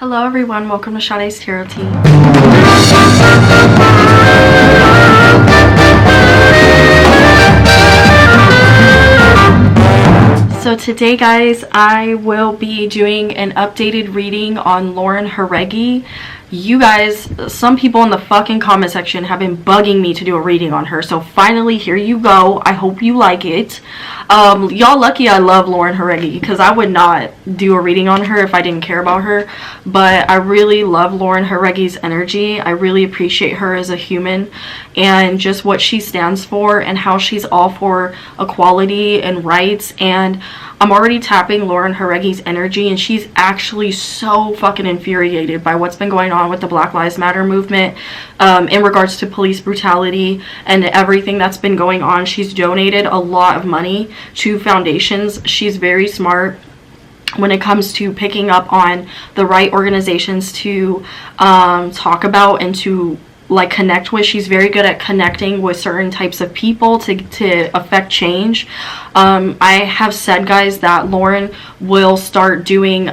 Hello everyone, welcome to Sade's Tarot Tea. So today guys, I will be doing an updated reading on Lauren Jauregui. You guys, some people in the fucking comment section have been bugging me to do a reading on her, so finally here you go. I hope you like it. Y'all lucky I love Lauren Jauregui, because I would not do a reading on her if I didn't care about her, but I really love Lauren Jauregui's energy. I really appreciate her as a human and just what she stands for and how she's all for equality and rights. And I'm already tapping Lauren Jauregui's energy, and she's actually so fucking infuriated by what's been going on with the Black Lives Matter movement in regards to police brutality and everything that's been going on. She's donated a lot of money to foundations. She's very smart when it comes to picking up on the right organizations to talk about and to connect with. She's very good at connecting with certain types of people to affect change. I have said, guys, that Lauren will start doing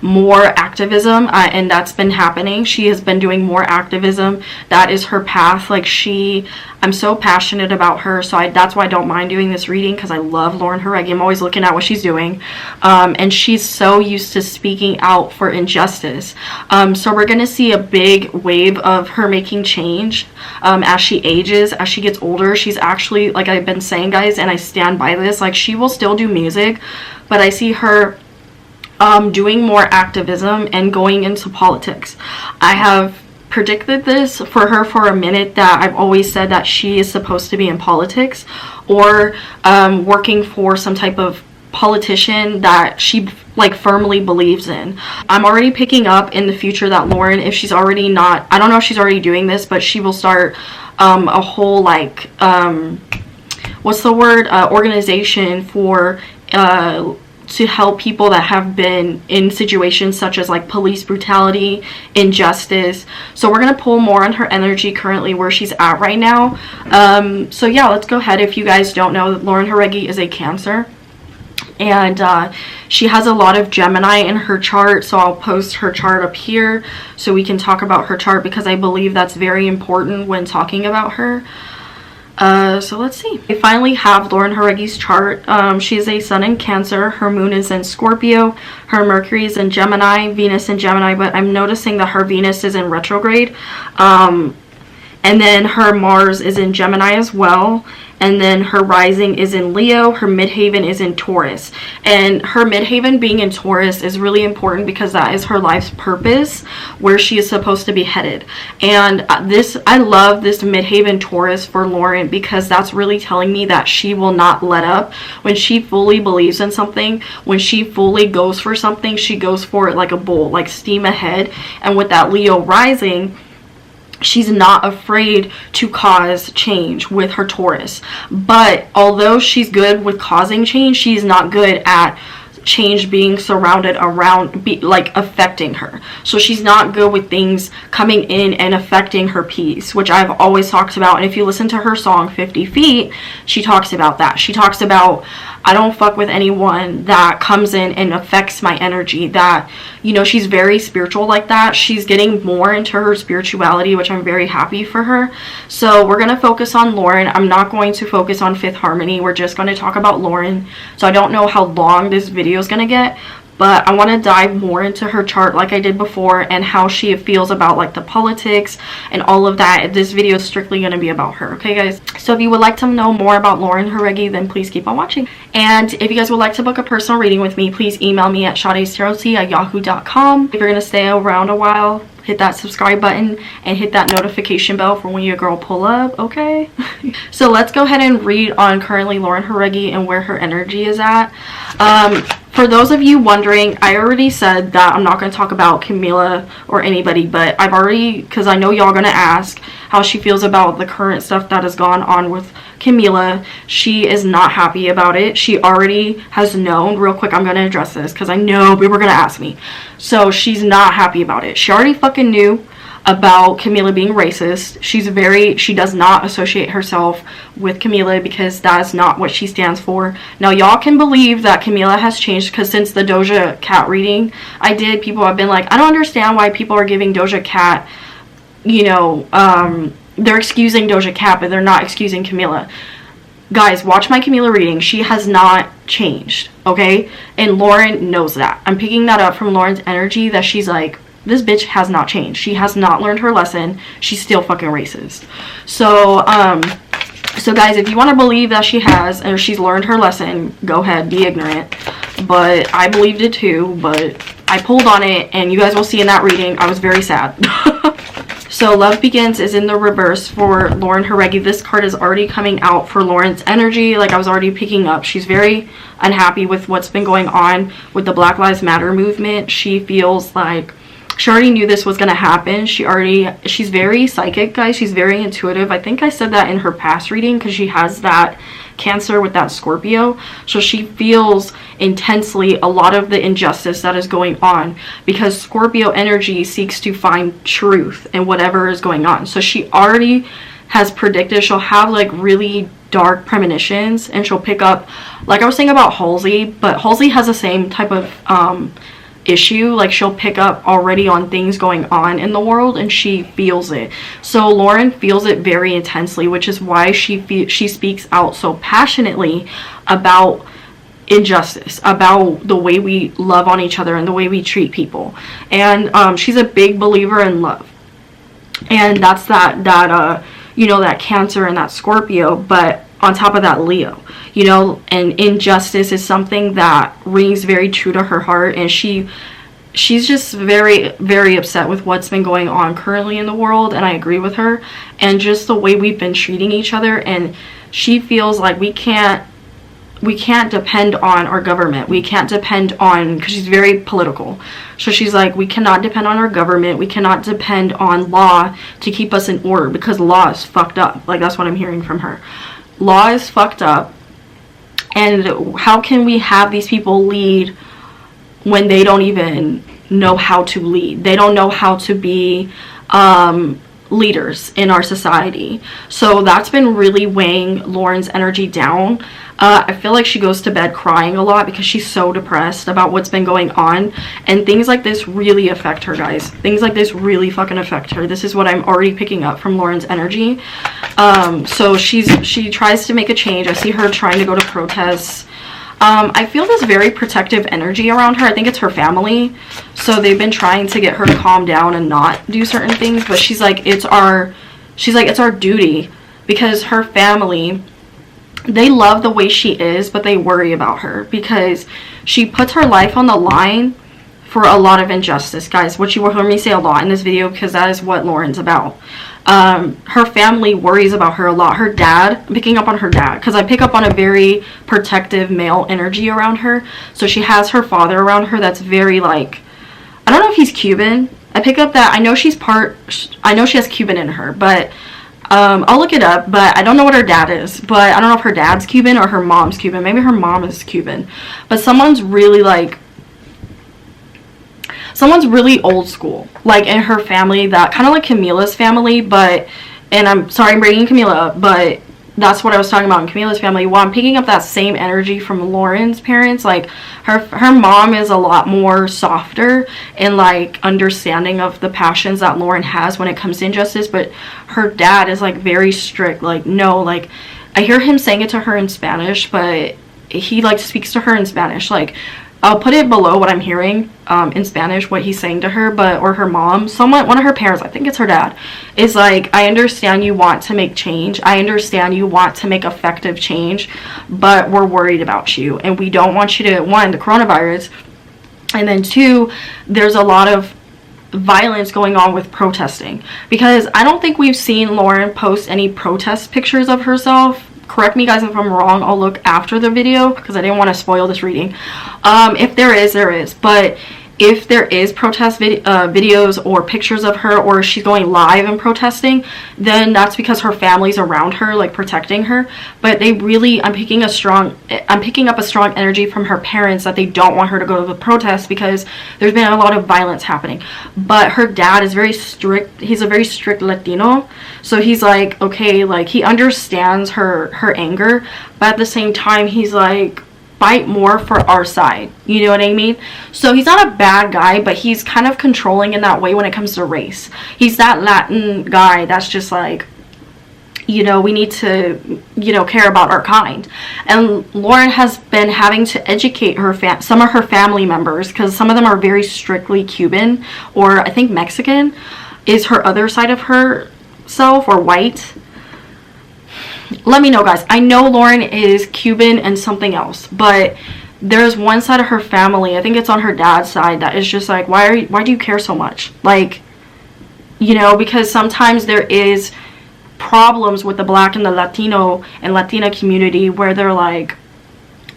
more activism, and that's been happening. She has been doing more activism. That is her path. I'm so passionate about her, so that's why I don't mind doing this reading, because I love Lauren Jauregui. I'm always looking at what she's doing, and she's so used to speaking out for injustice. So we're gonna see a big wave of her making change as she ages, as she gets older. She's actually, like I've been saying, guys, and I stand by this, she will still do music, but I see her doing more activism and going into politics. I have predicted this for her for a minute, that I've always said that she is supposed to be in politics or working for some type of politician that she firmly believes in. I'm already picking up in the future that Lauren, if she's already not, I don't know if she's already doing this, but she will start a whole what's the word, organization for to help people that have been in situations such as police brutality, injustice. So we're going to pull more on her energy currently, where she's at right now. So yeah, let's go ahead. If you guys don't know, Lauren Jauregui is a Cancer, and she has a lot of Gemini in her chart, so I'll post her chart up here so we can talk about her chart, because I believe that's very important when talking about her. So let's see. I finally have Lauren Jauregui's chart. She is a Sun in Cancer. Her Moon is in Scorpio. Her Mercury is in Gemini. Venus in Gemini. But I'm noticing that her Venus is in retrograde. And then her Mars is in Gemini as well. And then her rising is in Leo. Her midhaven is in Taurus. And her midhaven being in Taurus is really important, because that is her life's purpose, where she is supposed to be headed. And I love this midhaven Taurus for Lauren, because that's really telling me that she will not let up. When she fully believes in something, when she fully goes for something, she goes for it like a bull, steam ahead. And with that Leo rising, she's not afraid to cause change with her Taurus. But although she's good with causing change, she's not good at change being surrounded around, affecting her. So she's not good with things coming in and affecting her peace, which I've always talked about. And if you listen to her song 50 Feet, she talks about that. She talks about, I don't fuck with anyone that comes in and affects my energy. That, she's very spiritual like that. She's getting more into her spirituality, which I'm very happy for her. So we're going to focus on Lauren. I'm not going to focus on Fifth Harmony. We're just going to talk about Lauren. So I don't know how long this video is going to get, but I want to dive more into her chart like I did before, and how she feels about the politics and all of that. This video is strictly going to be about her, okay guys? So if you would like to know more about Lauren Jauregui, then please keep on watching. And if you guys would like to book a personal reading with me, please email me at sadestarot@yahoo.com. If you're going to stay around a while, hit that subscribe button and hit that notification bell for when your girl pull up, okay? So let's go ahead and read on currently Lauren Jauregui and where her energy is at. For those of you wondering, I already said that I'm not going to talk about Camila or anybody, but I've already, because I know y'all going to ask how she feels about the current stuff that has gone on with Camila. She is not happy about it. She already has known. Real quick, I'm going to address this because I know people are going to ask me. So she's not happy about it. She already fucking knew. about Camila being racist. She does not associate herself with Camila because that's not what she stands for. Now, y'all can believe that Camila has changed, because since the Doja Cat reading I did, people have been like, I don't understand why people are giving Doja Cat, you know, they're excusing Doja Cat, but they're not excusing Camila. Guys, watch my Camila reading. She has not changed, okay? And Lauren knows that. I'm picking that up from Lauren's energy, that she's like, this bitch has not changed. She has not learned her lesson. She's still fucking racist. So, so guys, if you want to believe that she has, or she's learned her lesson, go ahead, be ignorant. But I believed it too, but I pulled on it, and you guys will see in that reading, I was very sad. So Love Begins is in the reverse for Lauren Jauregui. This card is already coming out for Lauren's energy, like I was already picking up. She's very unhappy with what's been going on with the Black Lives Matter movement. She feels like she already knew this was going to happen. She's very psychic, guys. She's very intuitive. I think I said that in her past reading, because she has that Cancer with that Scorpio. So she feels intensely a lot of the injustice that is going on, because Scorpio energy seeks to find truth in whatever is going on. So she already has predicted she'll have like really dark premonitions, and she'll pick up, like I was saying about Halsey, but Halsey has the same type of issue. Like, she'll pick up already on things going on in the world, and she feels it. So Lauren feels it very intensely, which is why she speaks out so passionately about injustice, about the way we love on each other and the way we treat people. And she's a big believer in love, and that's that you know, that Cancer and that Scorpio, but on top of that, Leo, you know. And injustice is something that rings very true to her heart, and she's just very, very upset with what's been going on currently in the world, and I agree with her, and just the way we've been treating each other. And she feels like we can't depend on our government. We can't depend on, because she's very political, so she's like, we cannot depend on our government. We cannot depend on law to keep us in order, because law is fucked up. Like, that's what I'm hearing from her. Law is fucked up, and how can we have these people lead when they don't even know how to lead? They don't know how to be leaders in our society. So that's been really weighing Lauren's energy down. I feel like she goes to bed crying a lot because she's so depressed about what's been going on, and things like this really affect her, guys. Things like this really fucking affect her. This is what I'm already picking up from Lauren's energy. So she tries to make a change. I see her trying to go to protests. I feel this very protective energy around her. I think it's her family. So they've been trying to get her to calm down and not do certain things, but she's like, it's our duty, because her family, they love the way she is, but they worry about her because she puts her life on the line for a lot of injustice, guys. What you will hear me say a lot in this video, because that is what Lauren's about. Her family worries about her a lot. Her dad, I'm picking up on her dad, because I pick up on a very protective male energy around her. So she has her father around her that's very, like, I don't know if he's Cuban. I pick up that, I know she has Cuban in her, but I'll look it up, but I don't know what her dad is. But I don't know if her dad's Cuban or her mom's Cuban. Maybe her mom is Cuban. But someone's really old school, like in her family, that kind of like Camila's family. But, and I'm sorry I'm bringing Camila up, but that's what I was talking about in Camila's family. Well, I'm picking up that same energy from Lauren's parents. Like, her mom is a lot more softer and like understanding of the passions that Lauren has when it comes to injustice, but her dad is like very strict. Like, no, like, I hear him saying it to her in Spanish, but he like speaks to her in Spanish. Like, I'll put it below what I'm hearing in Spanish, what he's saying to her, or her mom, one of her parents, I think it's her dad, is like, I understand you want to make change. I understand you want to make effective change, but we're worried about you, and we don't want you to, one, the coronavirus, and then two, there's a lot of violence going on with protesting, because I don't think we've seen Lauren post any protest pictures of herself. Correct me, guys, if I'm wrong. I'll look after the video because I didn't want to spoil this reading. If there is, there is. But if there is protest videos or pictures of her, or she's going live and protesting, then that's because her family's around her, like protecting her. But they really, I'm picking up a strong energy from her parents that they don't want her to go to the protest because there's been a lot of violence happening. But her dad is very strict. He's a very strict Latino, so he's like, okay, like he understands her anger, but at the same time he's like, fight more for our side, you know what I mean? So he's not a bad guy, but he's kind of controlling in that way when it comes to race. He's that Latin guy that's just like, you know, we need to, you know, care about our kind. And Lauren has been having to educate some of her family members, because some of them are very strictly Cuban, or I think Mexican is her other side of herself, or white. Let me know, guys. I know Lauren is Cuban and something else, but there's one side of her family, I think it's on her dad's side, that is just like, why do you care so much? Like, you know, because sometimes there is problems with the Black and the Latino and Latina community where they're like,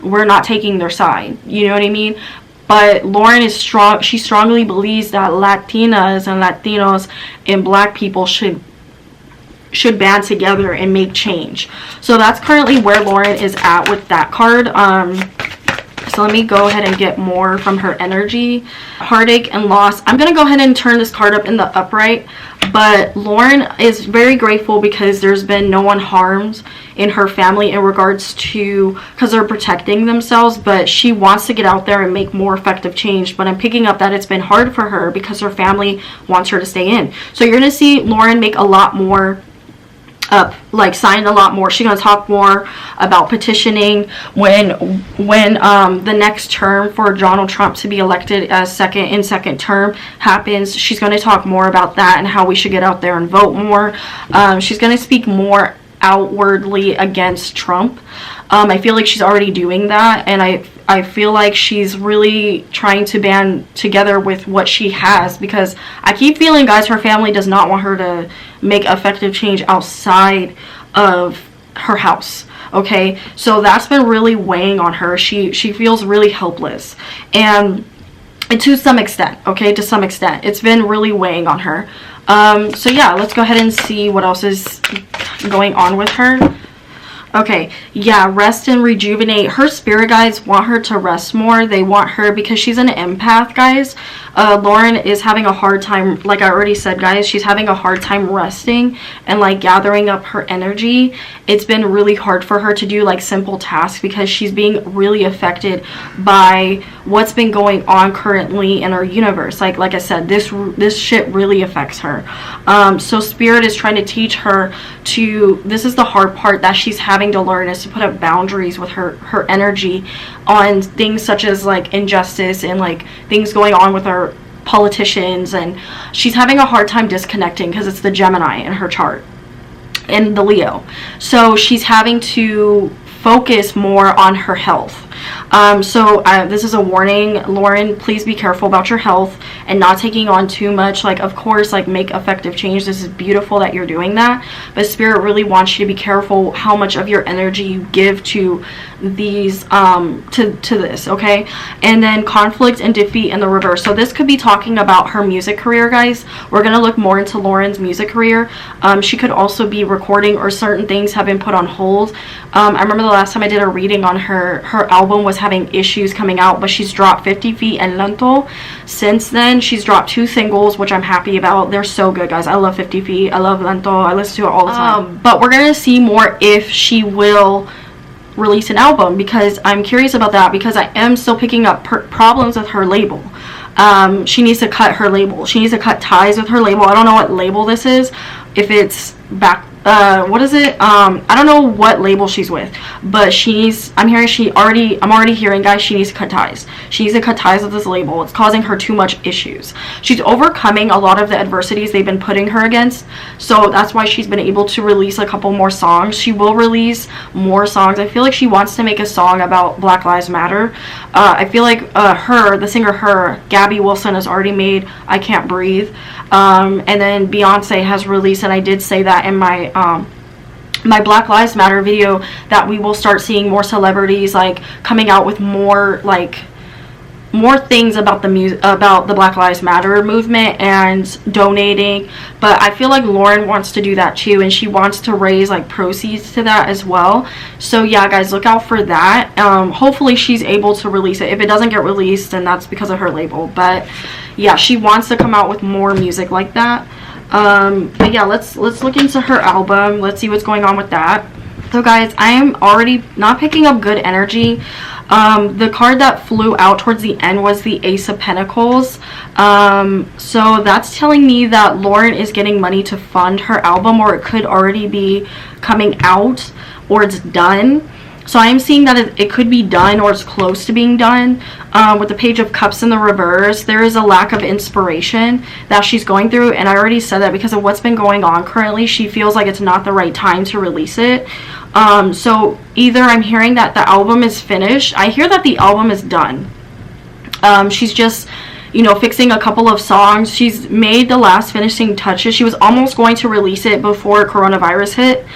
we're not taking their side, you know what I mean? But Lauren is strong. She strongly believes that Latinas and Latinos and Black people should band together and make change. So that's currently where Lauren is at with that card. So let me go ahead and get more from her energy. Heartache and loss. I'm gonna go ahead and turn this card up in the upright, but Lauren is very grateful because there's been no one harmed in her family in regards to, because they're protecting themselves, but she wants to get out there and make more effective change. But I'm picking up that it's been hard for her because her family wants her to stay in. So you're gonna see Lauren make a lot more like sign a lot more. She's gonna talk more about petitioning when the next term for Donald Trump to be elected as second term happens. She's gonna talk more about that and how we should get out there and vote more. She's gonna speak more outwardly against Trump. I feel like she's already doing that, and I feel like she's really trying to band together with what she has, because I keep feeling, guys, her family does not want her to make effective change outside of her house. Okay, so that's been really weighing on her. She feels really helpless, and to some extent, okay, to some extent it's been really weighing on her. So yeah, let's go ahead and see what else is going on with her. Okay, yeah, rest and rejuvenate. Her spirit guides want her to rest more. They want her, because she's an empath, guys. Lauren is having a hard time, like I already said, guys, she's having a hard time resting and like gathering up her energy. It's been really hard for her to do like simple tasks because she's being really affected by what's been going on currently in our universe. Like I said, this shit really affects her. So spirit is trying to teach her to, this is the hard part that she's having to learn, is to put up boundaries with her energy on things such as like injustice and like things going on with our politicians. And she's having a hard time disconnecting because it's the Gemini in her chart and the Leo, so she's having to focus more on her health. This is a warning, Lauren, please be careful about your health and not taking on too much. Like, of course, like, make effective change. This is beautiful that you're doing that, but spirit really wants you to be careful how much of your energy you give to these to this, okay? And then conflict and defeat in the reverse. So this could be talking about her music career, guys. We're gonna look more into Lauren's music career. She could also be recording, or certain things have been put on hold. I remember the last time I did a reading on her album was having issues coming out, but she's dropped 50 Feet and Lento. Since then, she's dropped 2 singles, which I'm happy about. They're so good, guys. I love 50 Feet. I love Lento. I listen to it all the time. But we're gonna see more if she will release an album, because I'm curious about that, because I am still picking up problems with her label. She needs to cut her label. She needs to cut ties with her label. I don't know what label this is. If it's back, what is it? I don't know what label she's with, but I'm already hearing, guys, she needs to cut ties. She needs to cut ties with this label. It's causing her too much issues. She's overcoming a lot of the adversities they've been putting her against, so that's why she's been able to release a couple more songs. She will release more songs. I feel like she wants to make a song about Black Lives Matter. I feel like the singer Gabby Wilson has already made I Can't Breathe. And then Beyonce has released, and I did say that in my my Black Lives Matter video, that we will start seeing more celebrities like coming out with more like more things about the Black Lives Matter movement and donating, but I feel like Lauren wants to do that too, and she wants to raise like proceeds to that as well. So yeah, guys, look out for that. Hopefully she's able to release it. If it doesn't get released, then that's because of her label, but yeah, she wants to come out with more music like that. But yeah, let's look into her album. Let's see what's going on with that. So guys, I am already not picking up good energy. The card that flew out towards the end was the Ace of Pentacles. So that's telling me that Lauren is getting money to fund her album, or it could already be coming out, or it's done. So I am seeing that it could be done, or it's close to being done. With the Page of Cups in the reverse, there is a lack of inspiration that she's going through, and I already said that because of what's been going on currently, she feels like it's not the right time to release it. So either I'm hearing that the album is finished. I hear that the album is done. She's just, you know, fixing a couple of songs. She's made the last finishing touches. She was almost going to release it before coronavirus hit.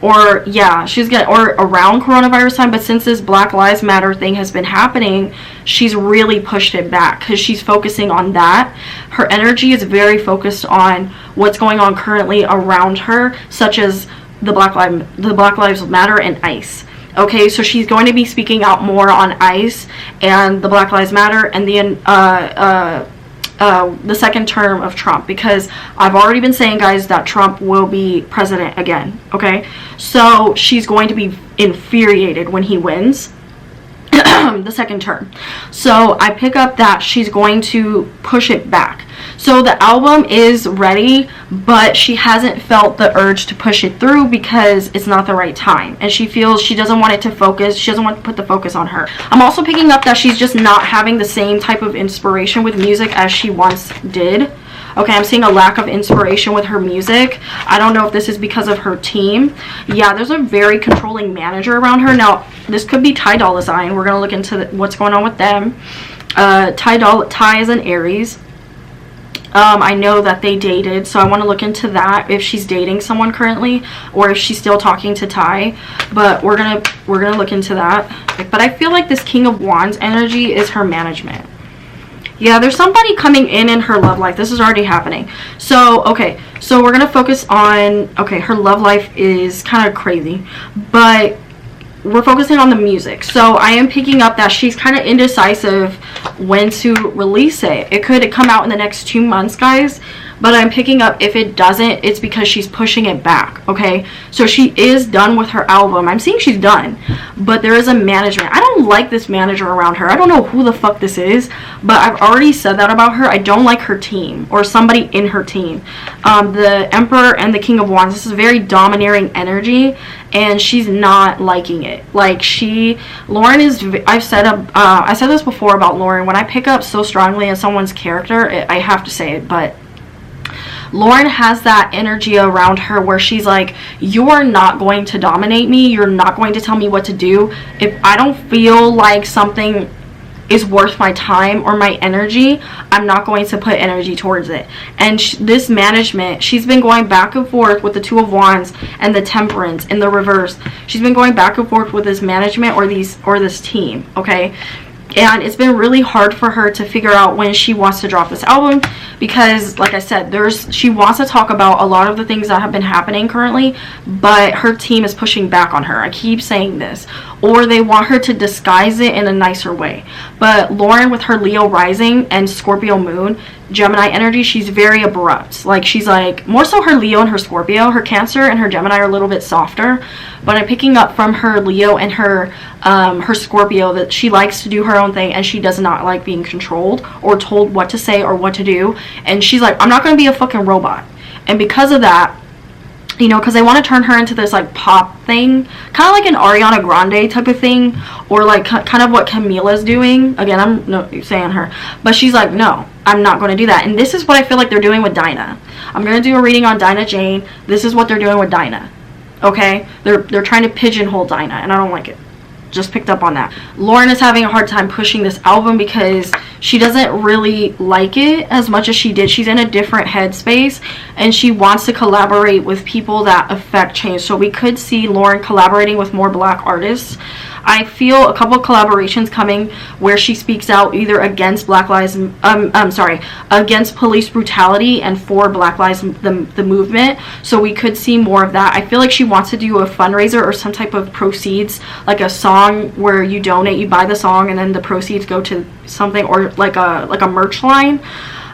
Or yeah, or around coronavirus time, but since this Black Lives Matter thing has been happening, she's really pushed it back because she's focusing on that. Her energy is very focused on what's going on currently around her, such as the Black Lives Matter and ICE. Okay, so she's going to be speaking out more on ICE and the Black Lives Matter and the second term of Trump, because I've already been saying, guys, that Trump will be president again. Okay, so she's going to be infuriated when he wins the second term. So I pick up that she's going to push it back. So the album is ready, but she hasn't felt the urge to push it through because it's not the right time, and she feels she doesn't want it to focus. She doesn't want to put the focus on her. I'm also picking up that she's just not having the same type of inspiration with music as she once did. Okay, I'm seeing a lack of inspiration with her music. I don't know if this is because of her team. Yeah, there's a very controlling manager around her. Now, this could be Ty Dolla $ign. We're going to look into what's going on with them. Ty is an Aries. I know that they dated, so I want to look into that, if she's dating someone currently or if she's still talking to Ty, but we're gonna look into that. But I feel like this King of Wands energy is her management. Yeah, there's somebody coming in her love life. This is already happening. So okay, so we're gonna focus on, okay, her love life is kind of crazy, but we're focusing on the music. So I am picking up that she's kind of indecisive when to release it. It could come out in the next 2 months, guys, but I'm picking up if it doesn't, it's because she's pushing it back. Okay, so she is done with her album. I'm seeing she's done, but there is a management. I don't like this manager around her. I don't know who the fuck this is, but I've already said that about her. I don't like her team or somebody in her team. The Emperor and the King of Wands, this is very domineering energy, and she's not liking it. Like, Lauren is, I said this before about Lauren. When I pick up so strongly in someone's character, I have to say it, but Lauren has that energy around her where she's like, you're not going to dominate me. You're not going to tell me what to do. If I don't feel like something is worth my time or my energy, I'm not going to put energy towards it. And this management, she's been going back and forth with the Two of Wands and the Temperance in the reverse. She's been going back and forth with this management or this team, okay? And it's been really hard for her to figure out when she wants to drop this album, because like I said, she wants to talk about a lot of the things that have been happening currently, but her team is pushing back on her. I keep saying this. Or they want her to disguise it in a nicer way. But Lauren, with her Leo rising and Scorpio moon, Gemini energy, she's very abrupt. Like, she's like, more so her Leo and her Scorpio. Her Cancer and her Gemini are a little bit softer, but I'm picking up from her Leo and her Scorpio that she likes to do her own thing, and she does not like being controlled or told what to say or what to do. And she's like, I'm not going to be a fucking robot. And because of that, you know, because they want to turn her into this like pop thing, kind of like an Ariana Grande type of thing, or like kind of what Camila's doing. Again, I'm not saying her, but she's like, no, I'm not going to do that. And this is what I feel like they're doing with Dinah. I'm going to do a reading on Dinah Jane. This is what they're doing with Dinah. Okay, they're trying to pigeonhole Dinah, and I don't like it. Just picked up on that. Lauren is having a hard time pushing this album because she doesn't really like it as much as she did. She's in a different headspace, and she wants to collaborate with people that affect change. So we could see Lauren collaborating with more Black artists. I feel a couple collaborations coming where she speaks out either against Black Lives, against police brutality and for Black Lives, the movement. So we could see more of that. I feel like she wants to do a fundraiser or some type of proceeds, like a song where you donate, you buy the song, and then the proceeds go to something, or like a merch line.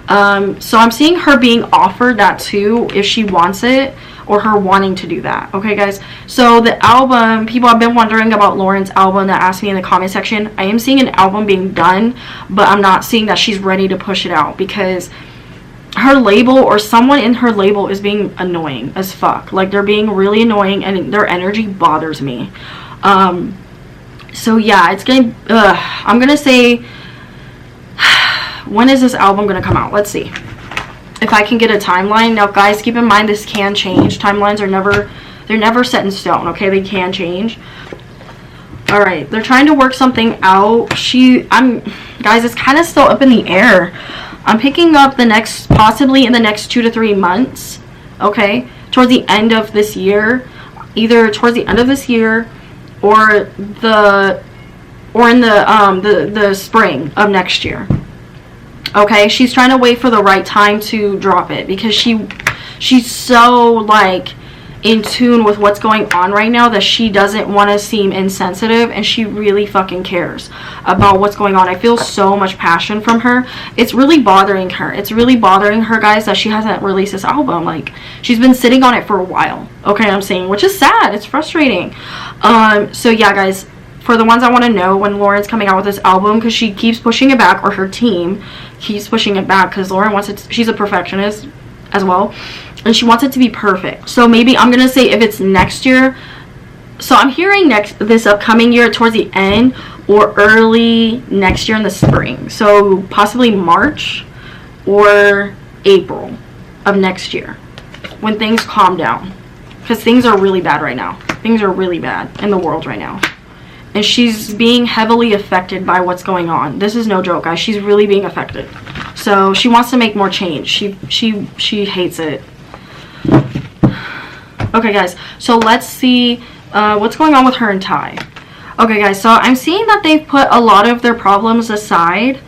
So I'm seeing her being offered that too, if she wants it, or her wanting to do that. Okay, guys, so the album, people have been wondering about Lauren's album that asked me in the comment section. I am seeing an album being done, but I'm not seeing that she's ready to push it out, because her label, or someone in her label, is being annoying as fuck. Like, they're being really annoying, and their energy bothers me. So yeah, it's gonna, I'm gonna say, when is this album gonna come out? Let's see if I can get a timeline. Now guys, keep in mind this can change. Timelines are never set in stone, okay? They can change. All right, they're trying to work something out. Guys, it's kind of still up in the air. I'm picking up possibly in the next 2 to 3 months, okay? Towards the end of this year, either towards the end of this year or in the spring of next year. Okay, she's trying to wait for the right time to drop it, because she's so like in tune with what's going on right now that she doesn't want to seem insensitive, and she really fucking cares about what's going on. I feel so much passion from her. It's really bothering her. It's really bothering her, guys, that she hasn't released this album. Like, she's been sitting on it for a while. Okay, I'm saying, which is sad. It's frustrating. So yeah, guys, for the ones that want to know when Lauren's coming out with this album, because she keeps pushing it back, or her team keeps pushing it back, because Lauren wants it she's a perfectionist as well, and she wants it to be perfect. So maybe I'm gonna say if it's next year. So I'm hearing this upcoming year towards the end, or early next year in the spring. So possibly March or April of next year, when things calm down, because things are really bad right now. Things are really bad in the world right now. And she's being heavily affected by what's going on. This is no joke, guys. She's really being affected. So she wants to make more change. She hates it. Okay, guys. So let's see what's going on with her and Ty. Okay, guys. So I'm seeing that they've put a lot of their problems aside.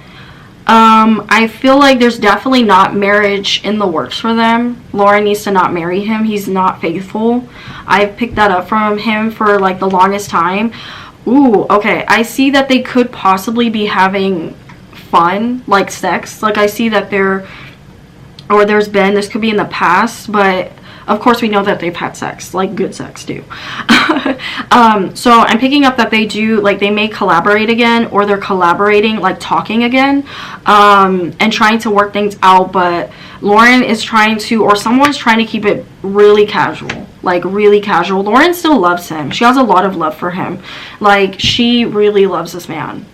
I feel like there's definitely not marriage in the works for them. Lauren needs to not marry him. He's not faithful. I've picked that up from him for like the longest time. Ooh, okay. I see that they could possibly be having fun, like sex. Like, I see that this could be in the past, but of course we know that they've had sex, like good sex too. So I'm picking up that they do, like, they may collaborate again, or they're collaborating, like talking again, and trying to work things out. But Lauren is trying to, or someone's trying to keep it really casual. Like, really casual. Lauren still loves him. She has a lot of love for him. Like, she really loves this man.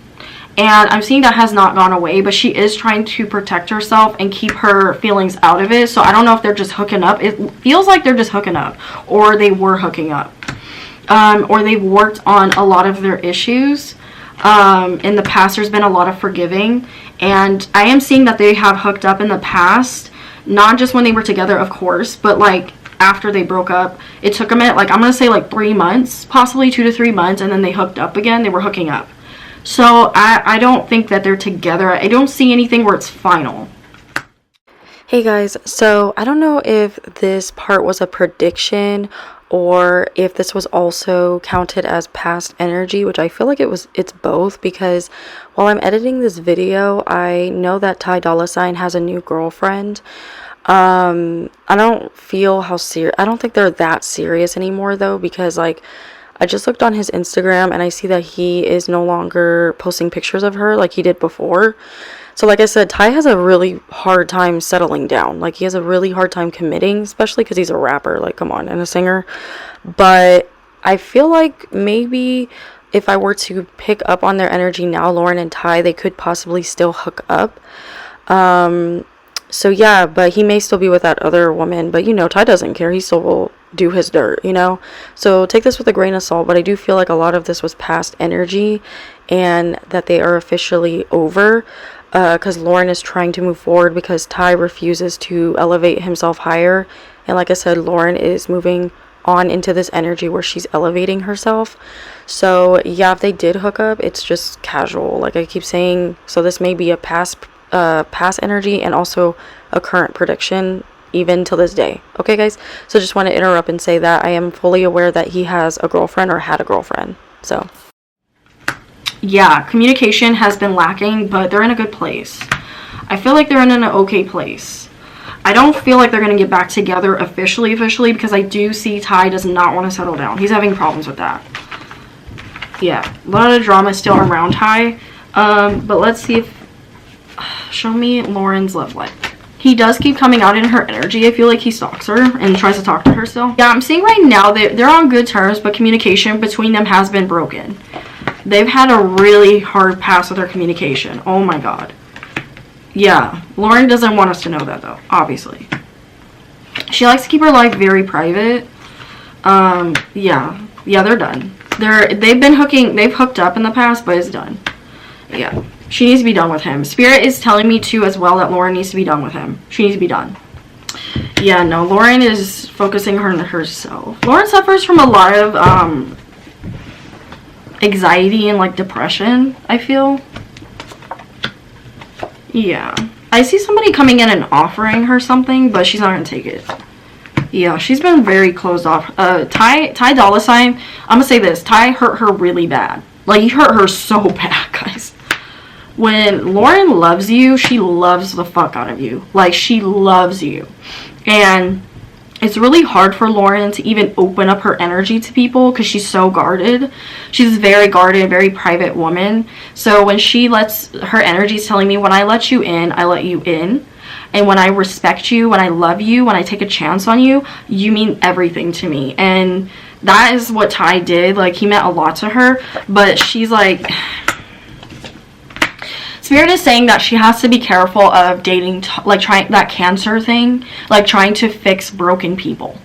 And I'm seeing that has not gone away, but she is trying to protect herself and keep her feelings out of it. So I don't know if they're just hooking up. It feels like they're just hooking up, or they were hooking up, or they've worked on a lot of their issues. In the past, there's been a lot of forgiving, and I am seeing that they have hooked up in the past, not just when they were together, of course, but like after they broke up. It took a minute, like I'm gonna say like 3 months, possibly 2 to 3 months, and then they hooked up again. They were hooking up. So I don't think that they're together. I don't see anything where it's final. Hey guys, so I don't know if this part was a prediction or if this was also counted as past energy, which I feel like it's both, because while I'm editing this video, I know that Ty Dolla $ign has a new girlfriend. I don't feel I don't think they're that serious anymore though, because like I just looked on his Instagram and I see that he is no longer posting pictures of her like he did before. So like I said, Ty has a really hard time settling down. Like, he has a really hard time committing, especially because he's a rapper, like, come on, and a singer. But I feel like maybe if I were to pick up on their energy now, Lauren and Ty, they could possibly still hook up. So yeah, but he may still be with that other woman, but you know, Ty doesn't care. He still will do his dirt, you know? So take this with a grain of salt, but I do feel like a lot of this was past energy and that they are officially over, because Lauren is trying to move forward because Ty refuses to elevate himself higher. And like I said, Lauren is moving on into this energy where she's elevating herself. So yeah, if they did hook up, it's just casual, like I keep saying. So this may be a past energy and also a current prediction even till this day. Okay guys, so just want to interrupt and say that I am fully aware that he has a girlfriend or had a girlfriend. So yeah, communication has been lacking, but they're in a good place. I feel like they're in an okay place. I don't feel like they're going to get back together officially, because I do see Ty does not want to settle down. He's having problems with that. Yeah, a lot of drama still around Ty. But let's see if... Show me Lauren's love life. He does keep coming out in her energy. I feel like he stalks her and tries to talk to her still. Yeah, I'm seeing right now that they're on good terms, but communication between them has been broken. They've had a really hard pass with their communication. Oh my god. Yeah, Lauren doesn't want us to know that though, obviously. She likes to keep her life very private. Yeah, they're done. They've hooked up in the past, but it's done. Yeah, she needs to be done with him. Spirit is telling me too as well that Lauren needs to be done with him. She needs to be done. Yeah, no, Lauren is focusing on herself. Lauren suffers from a lot of anxiety and like depression, I feel. Yeah, I see somebody coming in and offering her something, but she's not gonna take it. Yeah, she's been very closed off. Ty Dolla $ign, I'm gonna say this, Ty hurt her really bad. Like, he hurt her so bad, guys. When Lauren loves you, she loves the fuck out of you. Like, she loves you. And it's really hard for Lauren to even open up her energy to people because she's so guarded. She's a very guarded, very private woman. So when she lets her energy is telling me, when I let you in, I let you in. And when I respect you, when I love you, when I take a chance on you, you mean everything to me. And that is what Ty did. Like, he meant a lot to her. But she's like... Spirit is saying that she has to be careful of dating, like trying that Cancer thing, like trying to fix broken people.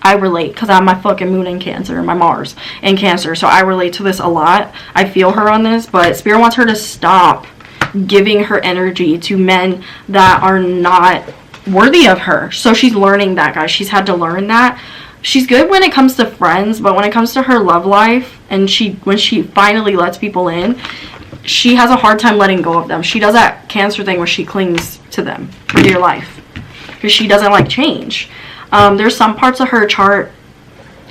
I relate because I'm my fucking moon in Cancer, my Mars in Cancer, so I relate to this a lot. I feel her on this, but Spirit wants her to stop giving her energy to men that are not worthy of her. So she's learning that, guys. She's had to learn that. She's good when it comes to friends, but when it comes to her love life, and when she finally lets people in, she has a hard time letting go of them. She does that Cancer thing where she clings to them for dear life because she doesn't like change. There's some parts of her chart,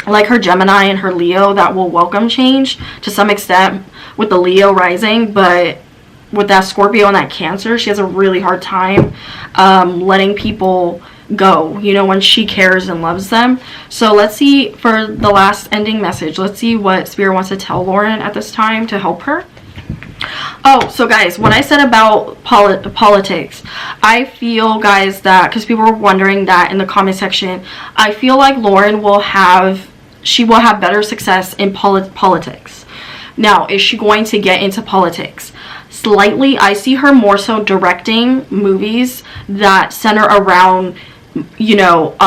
like her Gemini and her Leo, that will welcome change to some extent with the Leo rising, but with that Scorpio and that Cancer, she has a really hard time letting people go, you know, when she cares and loves them. So let's see, for the last ending message, let's see what Spirit wants to tell Lauren at this time to help her. Oh, so guys, when I said about politics, I feel, guys, that, because people were wondering that in the comment section, I feel like Lauren will have better success in politics. Now, is she going to get into politics? Slightly. I see her more so directing movies that center around, you know,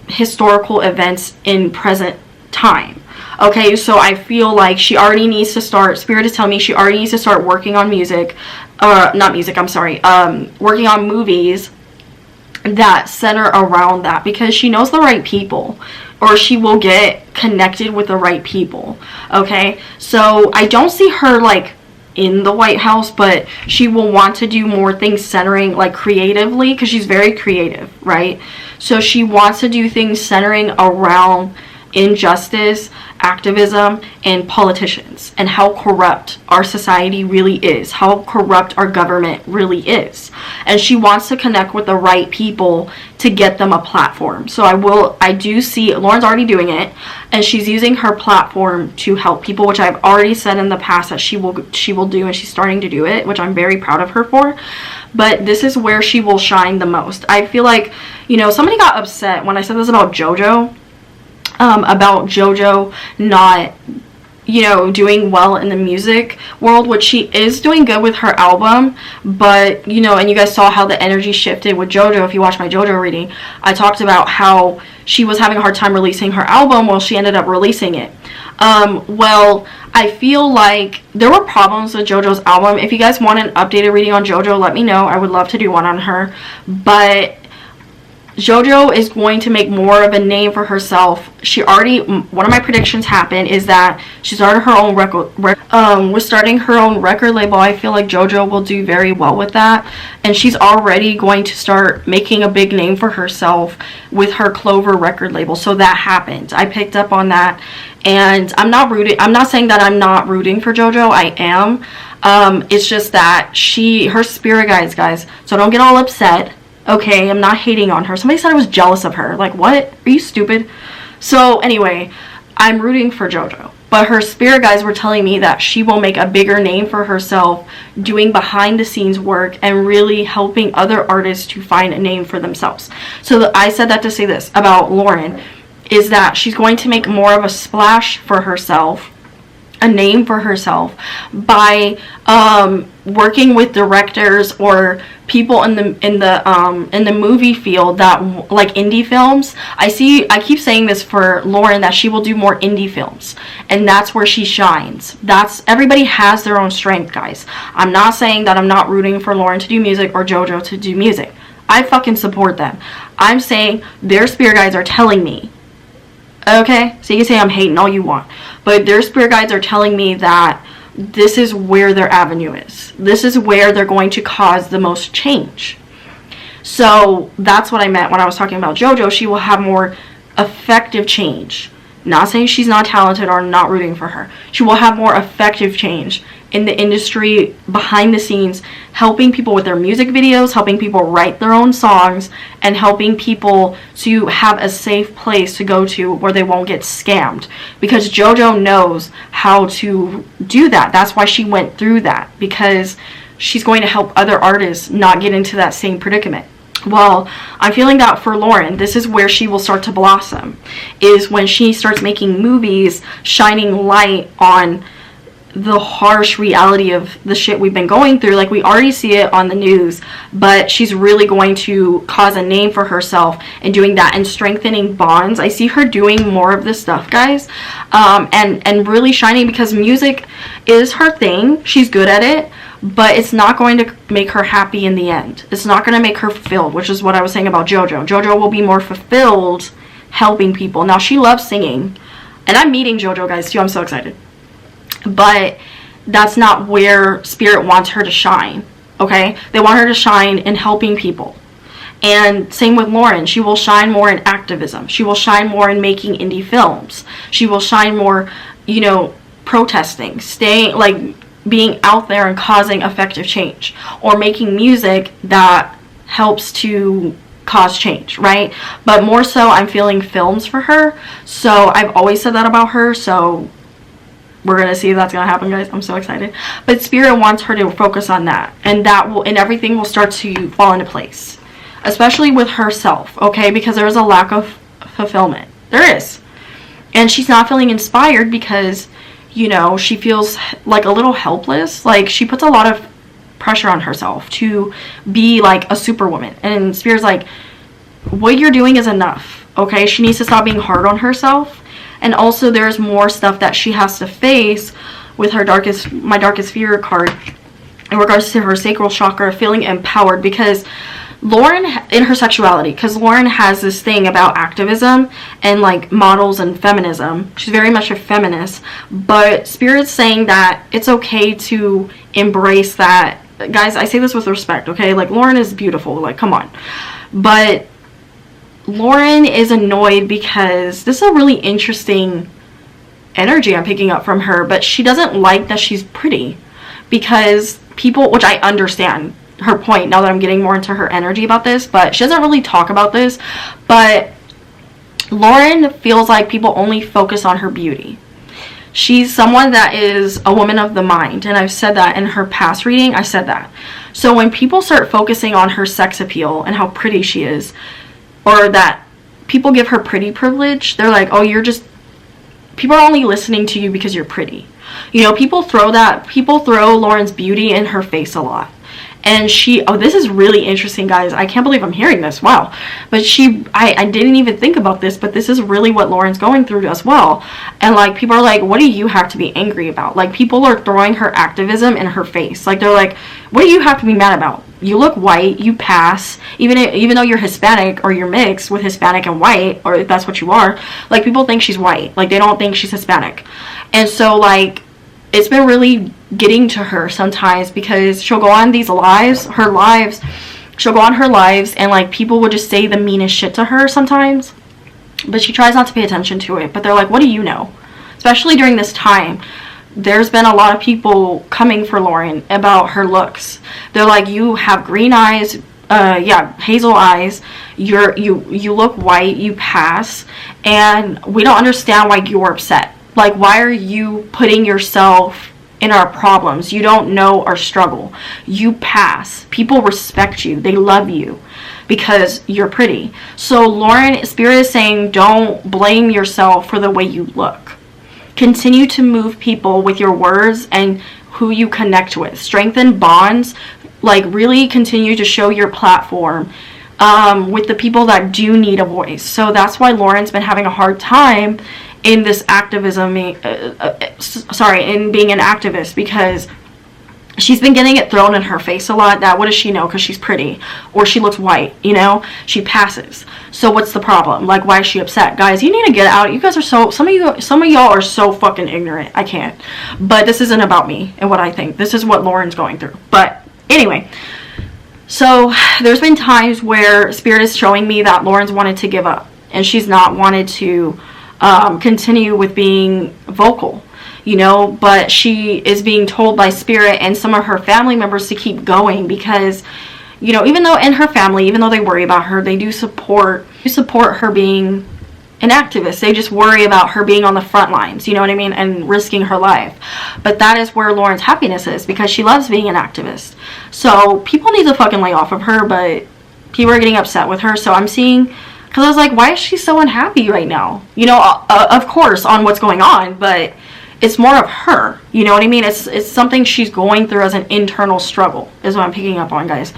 historical events in present time. Okay, so I feel like she already needs to start, Spirit is telling me she already needs to start working on music, working on movies that center around that, because she knows the right people, or she will get connected with the right people. Okay, so I don't see her like in the White House, but she will want to do more things centering like creatively, because she's very creative, right? So she wants to do things centering around injustice, activism, and politicians, and how corrupt our society really is, how corrupt our government really is. And she wants to connect with the right people to get them a platform. So I do see Lauren's already doing it, and she's using her platform to help people, which I've already said in the past that she will do, and she's starting to do it, which I'm very proud of her for. But this is where she will shine the most. I feel like, you know, somebody got upset when I said this about JoJo, not, you know, doing well in the music world, which she is doing good with her album. But, you know, and you guys saw how the energy shifted with JoJo. If you watch my JoJo reading, I talked about how she was having a hard time releasing her album. Well, she ended up releasing it. Well, I feel like there were problems with JoJo's album. If you guys want an updated reading on JoJo, let me know. I would love to do one on her. But JoJo is going to make more of a name for herself. One of my predictions happened is that she started her own with starting her own record label. I feel like JoJo will do very well with that, and she's already going to start making a big name for herself with her Clover record label. So that happened. I picked up on that, and I'm not saying that I'm not rooting for JoJo. I am. It's just that her spirit guides, so don't get all upset. Okay, I'm not hating on her. Somebody said I was jealous of her. Like, what? Are you stupid? So anyway, I'm rooting for JoJo. But her spirit guides were telling me that she will make a bigger name for herself doing behind the scenes work and really helping other artists to find a name for themselves. So I said that to say this about Lauren, is that she's going to make more of a splash for herself, a name for herself, by working with directors or people in the movie field that like indie films. I keep saying this for Lauren, that she will do more indie films, and that's where she shines. Everybody has their own strength, guys. I'm not saying that I'm not rooting for Lauren to do music or JoJo to do music. I fucking support them. I'm saying their spirit guides are telling me, okay, so you can say I'm hating all you want, but their spirit guides are telling me that this is where their avenue is. This is where they're going to cause the most change. So that's what I meant when I was talking about JoJo. She will have more effective change. Not saying she's not talented or not rooting for her. She will have more effective change in the industry, behind the scenes, helping people with their music videos, helping people write their own songs, and helping people to have a safe place to go to where they won't get scammed. Because JoJo knows how to do that. That's why she went through that, because she's going to help other artists not get into that same predicament. Well, I'm feeling that for Lauren, this is where she will start to blossom, is when she starts making movies, shining light on the harsh reality of the shit we've been going through. Like, we already see it on the news, but she's really going to cause a name for herself and doing that and strengthening bonds. I see her doing more of this stuff, guys, and really shining, because music is her thing. She's good at it, but it's not going to make her happy in the end. It's not going to make her fulfilled, which is what I was saying about JoJo. JoJo will be more fulfilled helping people. Now, she loves singing, and I'm meeting JoJo, guys, too. I'm so excited. But that's not where Spirit wants her to shine, okay? They want her to shine in helping people. And same with Lauren. She will shine more in activism. She will shine more in making indie films. She will shine more, protesting, being out there and causing effective change, or making music that helps to cause change, right? But more so, I'm feeling films for her. So I've always said that about her, so we're gonna see if that's gonna happen, guys. I'm so excited. But Spirit wants her to focus on that, and everything will start to fall into place, especially with herself, okay? Because there is a lack of fulfillment. There is. And she's not feeling inspired because, she feels like a little helpless. Like, she puts a lot of pressure on herself to be like a superwoman. And Spirit's like, what you're doing is enough, okay? She needs to stop being hard on herself. And also, there's more stuff that she has to face with her my darkest fear card in regards to her sacral chakra, feeling empowered, because Lauren, in her sexuality, because Lauren has this thing about activism and like models and feminism. She's very much a feminist, but Spirit's saying that it's okay to embrace that. Guys, I say this with respect, okay? Like, Lauren is beautiful, like, come on. But Lauren is annoyed because this is a really interesting energy I'm picking up from her, but she doesn't like that she's pretty, because people, which I understand her point now that I'm getting more into her energy about this, but she doesn't really talk about this, but Lauren feels like people only focus on her beauty. She's someone that is a woman of the mind, and I've said that in her past reading. I said that. So when people start focusing on her sex appeal and how pretty she is, or that people give her pretty privilege, they're like, oh, people are only listening to you because you're pretty. People throw Lauren's beauty in her face a lot. And oh, this is really interesting, guys. I can't believe I'm hearing this. Wow. But I didn't even think about this, but this is really what Lauren's going through as well. And like, people are like, what do you have to be angry about? Like, people are throwing her activism in her face. Like, they're like, what do you have to be mad about? You look white, you pass, even though you're Hispanic or you're mixed with Hispanic and white, or if that's what you are, like, people think she's white. Like, they don't think she's Hispanic. And so, like, it's been really getting to her sometimes, because she'll go on these lives, she'll go on her lives, and like, people will just say the meanest shit to her sometimes, but she tries not to pay attention to it. But they're like, what do you know? Especially during this time, there's been a lot of people coming for Lauren about her looks. They're like, you have green eyes, hazel eyes, you look white, you pass, and we don't understand why you're upset. Like, why are you putting yourself in our problems? You don't know our struggle. You pass. People respect you. They love you because you're pretty. So Lauren, Spirit is saying, don't blame yourself for the way you look. Continue to move people with your words and who you connect with. Strengthen bonds. Like, really continue to show your platform with the people that do need a voice. So that's why Lauren's been having a hard time in this activism, in being an activist, because she's been getting it thrown in her face a lot that, what does she know because she's pretty, or she looks white, you know, she passes. So what's the problem? Like, why is she upset? Guys, you need to get out. You guys are some of y'all are so fucking ignorant. I can't. But this isn't about me and what I think. This is what Lauren's going through. But anyway, so there's been times where Spirit is showing me that Lauren's wanted to give up, and she's not wanted to continue with being vocal, you know, but she is being told by Spirit and some of her family members to keep going, because, you know, even though in her family, even though they worry about her, they do support her being an activist. They just worry about her being on the front lines, you know what I mean, and risking her life. But that is where Lauren's happiness is, because she loves being an activist. So people need to fucking lay off of her, but people are getting upset with her. So I'm seeing, because I was like, why is she so unhappy right now? You know, of course, on what's going on, but it's more of her. You know what I mean? It's something she's going through as an internal struggle, is what I'm picking up on, guys.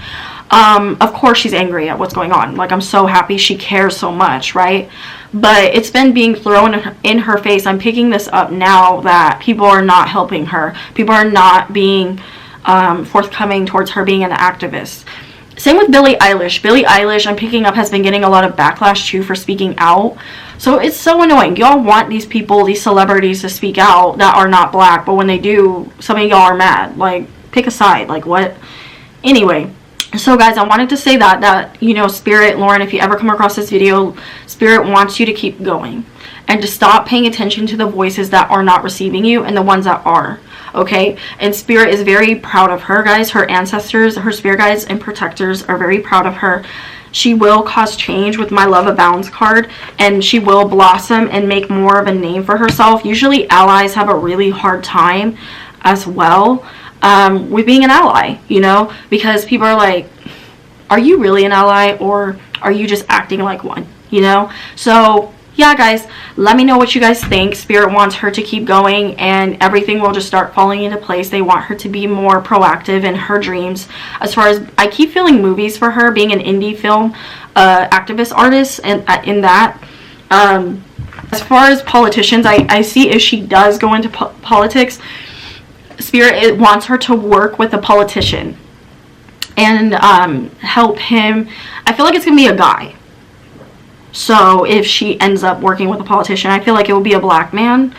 Of course she's angry at what's going on. Like, I'm so happy she cares so much, right? But it's been being thrown in her face. I'm picking this up now that people are not helping her. People are not being forthcoming towards her being an activist. Same with Billie Eilish. Billie Eilish, I'm picking up, has been getting a lot of backlash too for speaking out. So it's so annoying. Y'all want these people, these celebrities, to speak out that are not black, but when they do, some of y'all are mad. Like, pick a side. Like, what? Anyway, so guys, I wanted to say that, you know, Spirit, Lauren, if you ever come across this video, Spirit wants you to keep going and to stop paying attention to the voices that are not receiving you and the ones that are. Okay, and Spirit is very proud of her, guys. Her ancestors, her spirit guides and protectors are very proud of her. She will cause change with my Love Abounds card, and she will blossom and make more of a name for herself. Usually allies have a really hard time as well with being an ally, you know, because people are like, are you really an ally, or are you just acting like one, you know? So yeah, guys, let me know what you guys think. Spirit wants her to keep going, and everything will just start falling into place. They want her to be more proactive in her dreams. As far as, I keep feeling movies for her, being an indie film activist artist, and in that. As far as politicians, I see if she does go into politics, Spirit wants her to work with a politician and help him. I feel like it's going to be a guy. So if she ends up working with a politician, I feel like it will be a black man.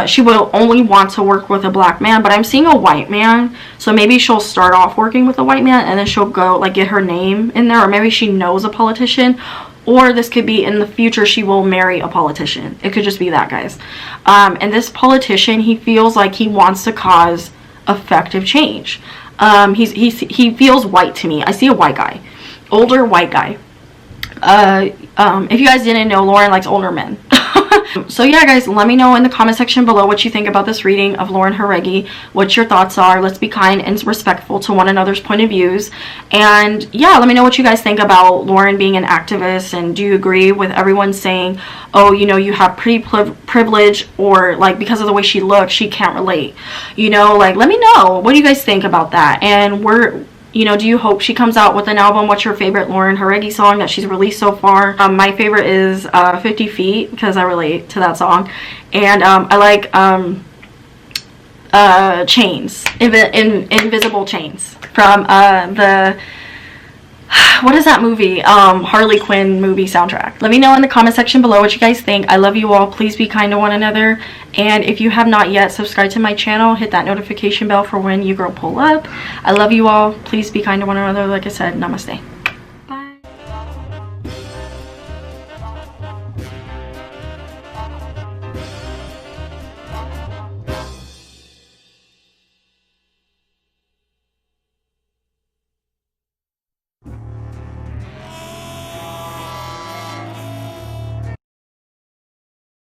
She will only want to work with a black man, but I'm seeing a white man. So maybe she'll start off working with a white man, and then she'll go, like, get her name in there. Or maybe she knows a politician. Or this could be in the future she will marry a politician. It could just be that, guys. And this politician, he feels like he wants to cause effective change. He feels white to me. I see a white guy. Older white guy. If you guys didn't know, Lauren likes older men. So yeah, guys, let me know in the comment section below what you think about this reading of Lauren Jáuregui, what your thoughts are. Let's be kind and respectful to one another's point of views. And yeah, let me know what you guys think about Lauren being an activist, and do you agree with everyone saying, oh, you know, you have pretty privilege, or like because of the way she looks, she can't relate, you know? Like, let me know, what do you guys think about that? And you know, do you hope she comes out with an album? What's your favorite Lauren Jauregui song that she's released so far? My favorite is 50 Feet, because I relate to that song. And I like Chains, Invisible Chains, from the, what is that movie? Harley Quinn movie soundtrack. Let me know in the comment section below what you guys think. I love you all. Please be kind to one another. And if you have not yet subscribed to my channel, hit that notification bell for when you girl pull up. I love you all. Please be kind to one another. Like I said, namaste.